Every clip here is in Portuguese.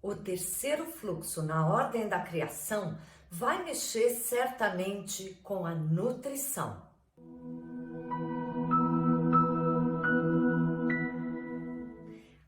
O terceiro fluxo na ordem da criação vai mexer certamente com a nutrição.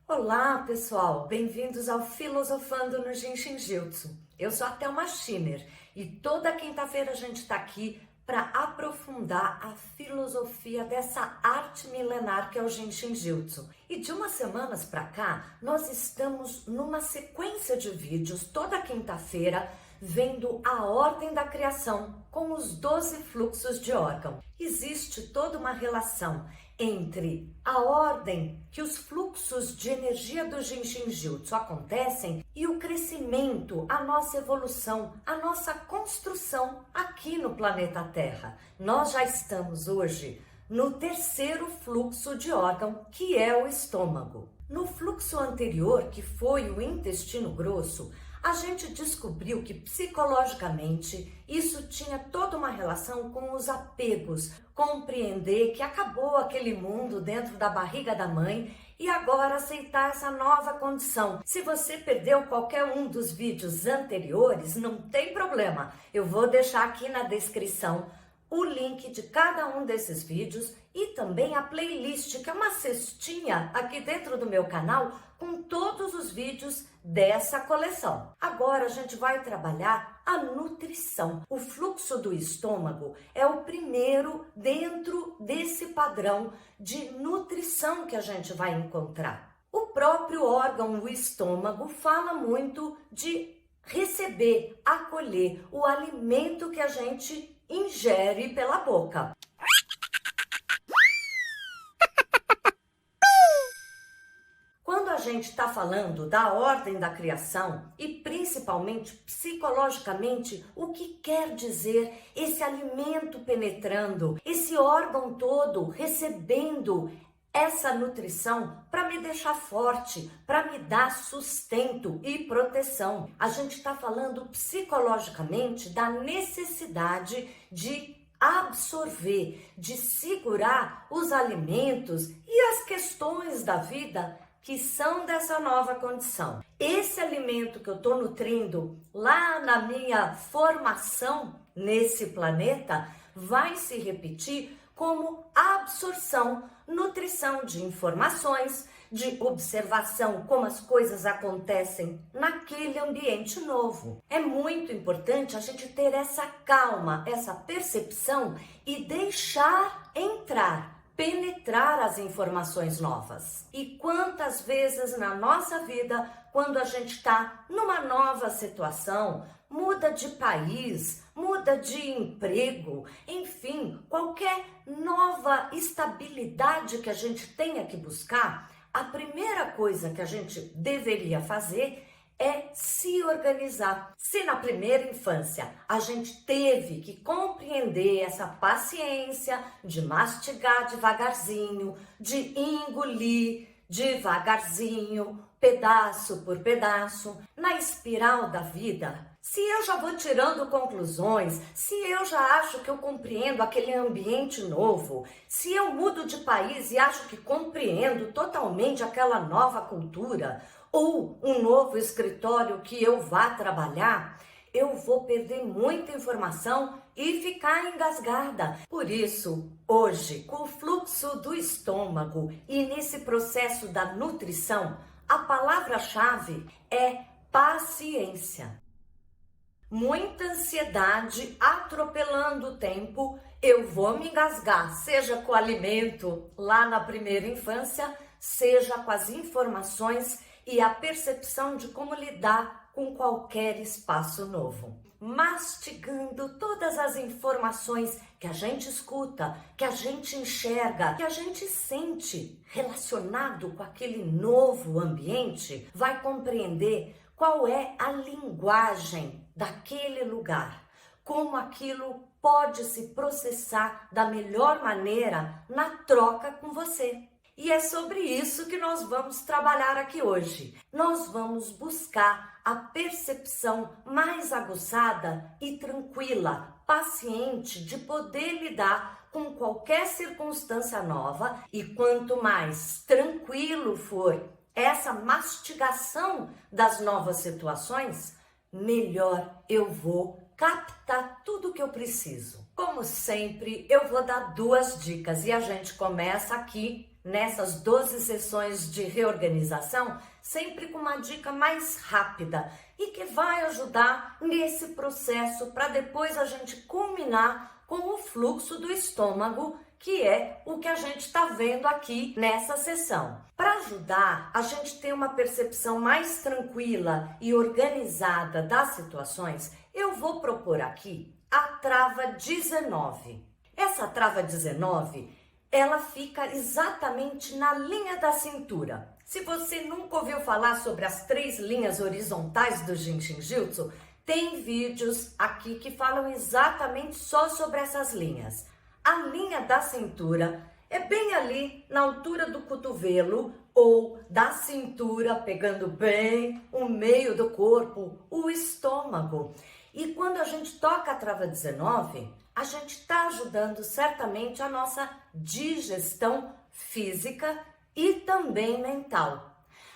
Olá, pessoal! Bem-vindos ao Filosofando no Jinshin Jyutsu. Eu sou a Thelma Schiner e toda quinta-feira a gente está aqui para aprofundar a filosofia dessa arte milenar que é o Jinshin Jyutsu. E de umas semanas para cá, nós estamos numa sequência de vídeos toda quinta-feira vendo a ordem da criação com os 12 fluxos de órgão. Existe toda uma relação entre a ordem que os fluxos de energia do Jinshin Jyutsu acontecem e o crescimento, a nossa evolução, a nossa construção aqui no planeta Terra. Nós já estamos hoje no terceiro fluxo de órgão, que é o estômago. No fluxo anterior, que foi o intestino grosso, a gente descobriu que psicologicamente isso tinha toda uma relação com os apegos, compreender que acabou aquele mundo dentro da barriga da mãe e agora aceitar essa nova condição. Se você perdeu qualquer um dos vídeos anteriores, não tem problema, eu vou deixar aqui na descrição o link de cada um desses vídeos e também a playlist, que é uma cestinha aqui dentro do meu canal com todos os vídeos dessa coleção. Agora a gente vai trabalhar a nutrição. O fluxo do estômago é o primeiro dentro desse padrão de nutrição que a gente vai encontrar. O próprio órgão, o estômago, fala muito de receber, acolher o alimento que a gente ingere pela boca. Quando a gente está falando da ordem da criação e principalmente psicologicamente, o que quer dizer esse alimento penetrando, esse órgão todo recebendo essa nutrição para me deixar forte, para me dar sustento e proteção. A gente está falando psicologicamente da necessidade de absorver, de segurar os alimentos e as questões da vida que são dessa nova condição. Esse alimento que eu estou nutrindo lá na minha formação nesse planeta vai se repetir como absorção, nutrição de informações, de observação, como as coisas acontecem naquele ambiente novo. É muito importante a gente ter essa calma, essa percepção e deixar entrar, penetrar as informações novas. E quantas vezes na nossa vida, quando a gente está numa nova situação, muda de país, muda de emprego, enfim, qualquer nova estabilidade que a gente tenha que buscar, a primeira coisa que a gente deveria fazer é se organizar. Se na primeira infância a gente teve que compreender essa paciência de mastigar devagarzinho, de engolir devagarzinho, pedaço por pedaço, na espiral da vida, se eu já vou tirando conclusões, se eu já acho que eu compreendo aquele ambiente novo, se eu mudo de país e acho que compreendo totalmente aquela nova cultura, ou um novo escritório que eu vá trabalhar, eu vou perder muita informação e ficar engasgada. Por isso, hoje, com o fluxo do estômago e nesse processo da nutrição, a palavra-chave é paciência. Muita ansiedade atropelando o tempo, eu vou me engasgar, seja com o alimento lá na primeira infância, seja com as informações e a percepção de como lidar com qualquer espaço novo. Mastigando todas as informações que a gente escuta, que a gente enxerga, que a gente sente relacionado com aquele novo ambiente, vai compreender qual é a linguagem daquele lugar, como aquilo pode se processar da melhor maneira na troca com você. E é sobre isso que nós vamos trabalhar aqui hoje. Nós vamos buscar a percepção mais aguçada e tranquila, paciente, de poder lidar com qualquer circunstância nova, e quanto mais tranquilo for essa mastigação das novas situações, melhor eu vou captar tudo que eu preciso. Como sempre, eu vou dar 2 dicas e a gente começa aqui nessas 12 sessões de reorganização, sempre com uma dica mais rápida e que vai ajudar nesse processo para depois a gente culminar com o fluxo do estômago, que é o que a gente está vendo aqui nessa sessão. Para ajudar a gente ter uma percepção mais tranquila e organizada das situações, eu vou propor aqui a trava 19. Essa trava 19, ela fica exatamente na linha da cintura. Se você nunca ouviu falar sobre as 3 linhas horizontais do Jinshin Jyutsu, tem vídeos aqui que falam exatamente só sobre essas linhas. A linha da cintura é bem ali na altura do cotovelo ou da cintura, pegando bem o meio do corpo, o estômago. E quando a gente toca a trava 19, a gente está ajudando certamente a nossa digestão física e também mental.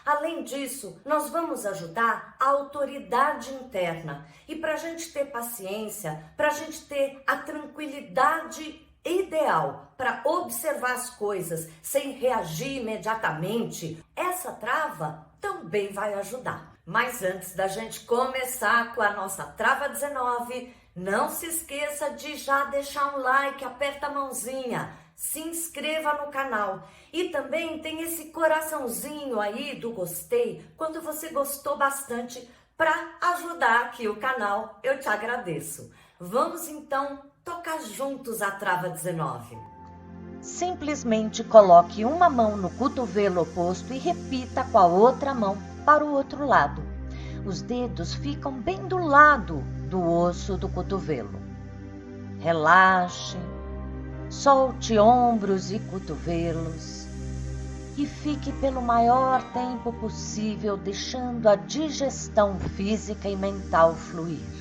Além disso, nós vamos ajudar a autoridade interna. E para a gente ter paciência, para a gente ter a tranquilidade ideal para observar as coisas sem reagir imediatamente, essa trava também vai ajudar. Mas antes da gente começar com a nossa trava 19, não se esqueça de já deixar um like, aperta a mãozinha, se inscreva no canal e também tem esse coraçãozinho aí do gostei quando você gostou bastante para ajudar aqui o canal, eu te agradeço. Vamos então tocar juntos a trava 19. Simplesmente coloque uma mão no cotovelo oposto e repita com a outra mão para o outro lado. Os dedos ficam bem do lado do osso do cotovelo. Relaxe, solte ombros e cotovelos e fique pelo maior tempo possível deixando a digestão física e mental fluir.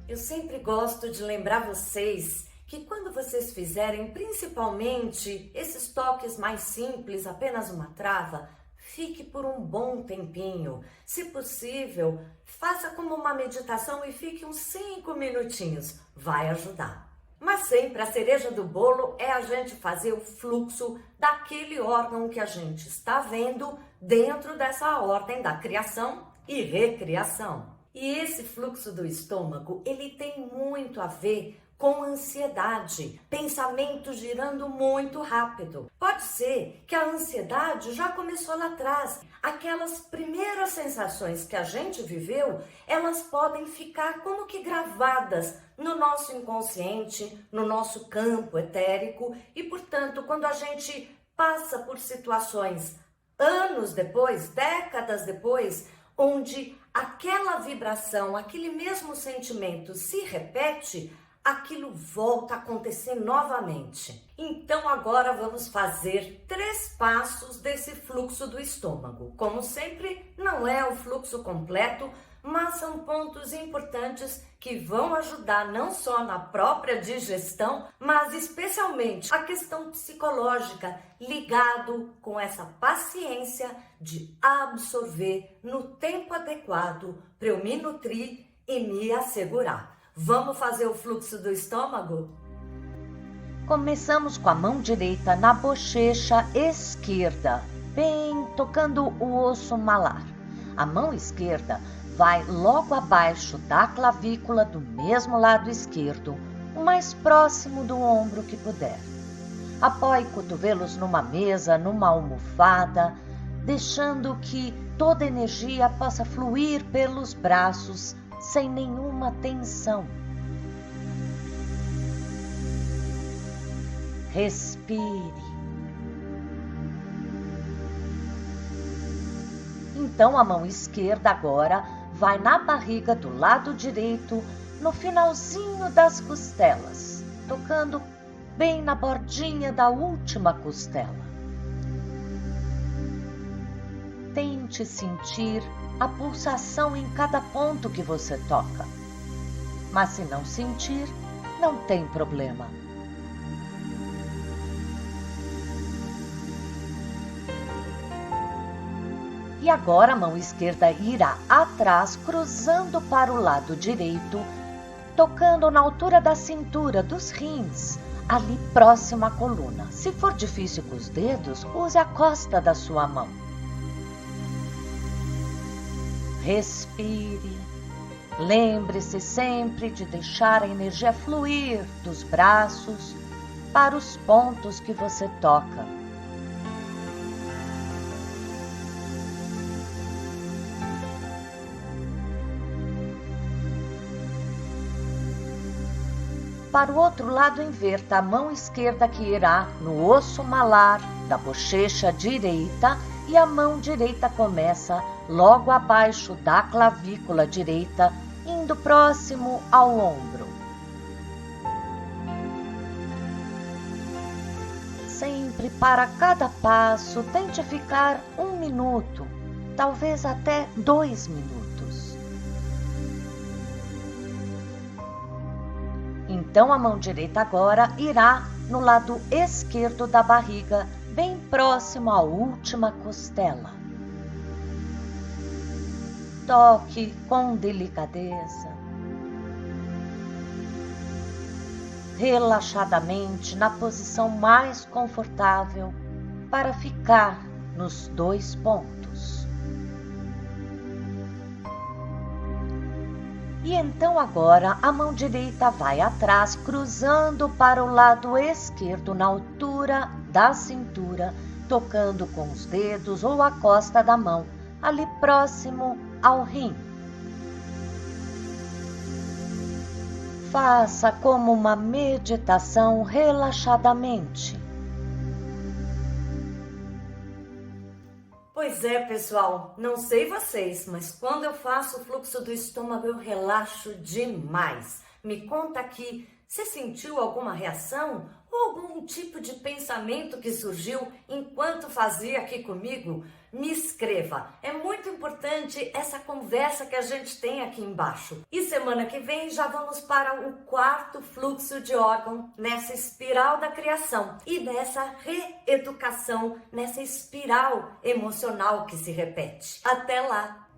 Eu sempre gosto de lembrar vocês que quando vocês fizerem principalmente esses toques mais simples, apenas uma trava, fique por um bom tempinho. Se possível, faça como uma meditação e fique uns 5 minutinhos. Vai ajudar. Mas sempre a cereja do bolo é a gente fazer o fluxo daquele órgão que a gente está vendo dentro dessa ordem da criação e recriação. E esse fluxo do estômago, ele tem muito a ver com ansiedade, pensamento girando muito rápido. Pode ser que a ansiedade já começou lá atrás. Aquelas primeiras sensações que a gente viveu, elas podem ficar como que gravadas no nosso inconsciente, no nosso campo etérico. E, portanto, quando a gente passa por situações anos depois, décadas depois, onde aquela vibração, aquele mesmo sentimento se repete, aquilo volta a acontecer novamente. Então agora vamos fazer 3 passos desse fluxo do estômago. Como sempre, não é o fluxo completo, mas são pontos importantes que vão ajudar não só na própria digestão, mas especialmente a questão psicológica, ligado com essa paciência de absorver no tempo adequado para eu me nutrir e me assegurar. Vamos fazer o fluxo do estômago? Começamos com a mão direita na bochecha esquerda, bem tocando o osso malar. A mão esquerda vai logo abaixo da clavícula do mesmo lado esquerdo, o mais próximo do ombro que puder. Apoie cotovelos numa mesa, numa almofada, deixando que toda a energia possa fluir pelos braços sem nenhuma tensão. Respire. Então a mão esquerda agora vai na barriga do lado direito, no finalzinho das costelas, tocando bem na bordinha da última costela. Tente sentir a pulsação em cada ponto que você toca. Mas se não sentir, não tem problema. E agora a mão esquerda irá atrás, cruzando para o lado direito, tocando na altura da cintura, dos rins, ali próximo à coluna. Se for difícil com os dedos, use a costa da sua mão. Respire. Lembre-se sempre de deixar a energia fluir dos braços para os pontos que você toca. Para o outro lado, inverta a mão esquerda que irá no osso malar da bochecha direita e a mão direita começa logo abaixo da clavícula direita, indo próximo ao ombro. Sempre para cada passo, tente ficar 1 minuto, talvez até 2 minutos. Então a mão direita agora irá no lado esquerdo da barriga, bem próximo à última costela. Toque com delicadeza, relaxadamente na posição mais confortável para ficar nos 2 pontos. E então agora a mão direita vai atrás, cruzando para o lado esquerdo na altura da cintura, tocando com os dedos ou a costa da mão, ali próximo ao rim. Faça como uma meditação relaxadamente. Pois é, pessoal, não sei vocês, mas quando eu faço o fluxo do estômago eu relaxo demais. Me conta aqui, você sentiu alguma reação ou algum tipo de pensamento que surgiu enquanto fazia aqui comigo? Me escreva, é muito importante essa conversa que a gente tem aqui embaixo. E semana que vem já vamos para o 4º fluxo de órgão nessa espiral da criação e nessa reeducação, nessa espiral emocional que se repete. Até lá!